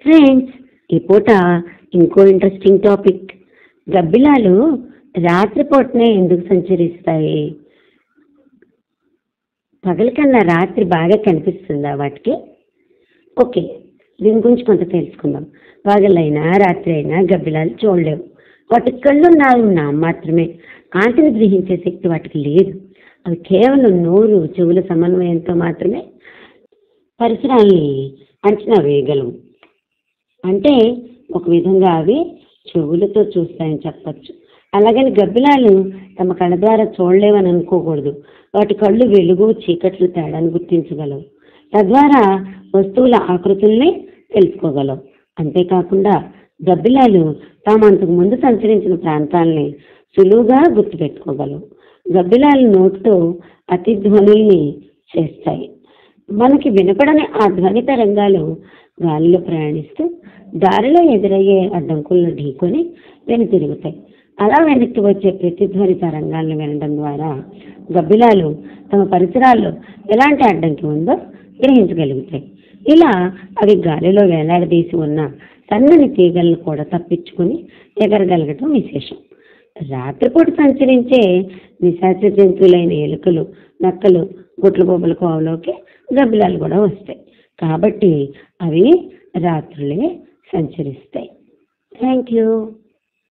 Friends, ఈ పూట ఇంకో ఇంట్రెస్టింగ్ టాపిక్. గబ్బిలాలు రాత్రిపూటనే ఎందుకు సంచరిస్తాయి? పగల కన్నా రాత్రి బాగా కనిపిస్తుందా వాటికి? ఓకే, దీని గురించి కొంత తెలుసుకుందాం. పగలైనా రాత్రి అయినా గబ్బిలాలు చూడలేవు. వాటి కళ్ళు మాత్రమే. కాంతిని గ్రహించే శక్తి వాటికి లేదు. అవి కేవలం నోరు చెవుల సమన్వయంతో మాత్రమే పరిసరాల్ని అంచనా వేయగలవు. అంటే ఒక విధంగా అవి చెవులతో చూస్తాయని చెప్పచ్చు. అలాగని గబ్బిలాలు తమ కళ్ళ ద్వారా చూడలేవని అనుకోకూడదు. వాటి కళ్ళు వెలుగు చీకట్లు తేడాను గుర్తించగలవు. తద్వారా వస్తువుల ఆకృతుల్ని తెలుసుకోగలవు. అంతేకాకుండా గబ్బిలాలు తాము అంతకు ముందు సంచరించిన ప్రాంతాలని సులువుగా గుర్తుపెట్టుకోగలవు. గబ్బిలాలు నోటితో అతిధ్వనుల్ని చేస్తాయి. మనకి వినపడని ఆ ధ్వని తరంగాలు గాలిలో ప్రయాణిస్తూ దారిలో ఎదురయ్యే అడ్డంకులను ఢీకొని వెనుతిరుగుతాయి. అలా వెనక్కి వచ్చే ప్రతిధ్వని తరంగాలను వినడం ద్వారా గబ్బిలాలు తమ పరిసరాల్లో ఎలాంటి అడ్డంకి ఉందో గ్రహించగలుగుతాయి. ఇలా అవి గాలిలో వేలాడదీసి ఉన్న సన్నని తీగలను కూడా తప్పించుకుని ఎగరగలగటం విశేషం. రాత్రిపూట సంచరించే నిశాచర జంతువులైన ఎలుకలు, నక్కలు, గుట్ల బొబ్బల కోవలోకి గబ్బిలాలు కూడా వస్తాయి. కాబట్టి అవి రాత్రులే సంచరిస్తాయి. Thank you.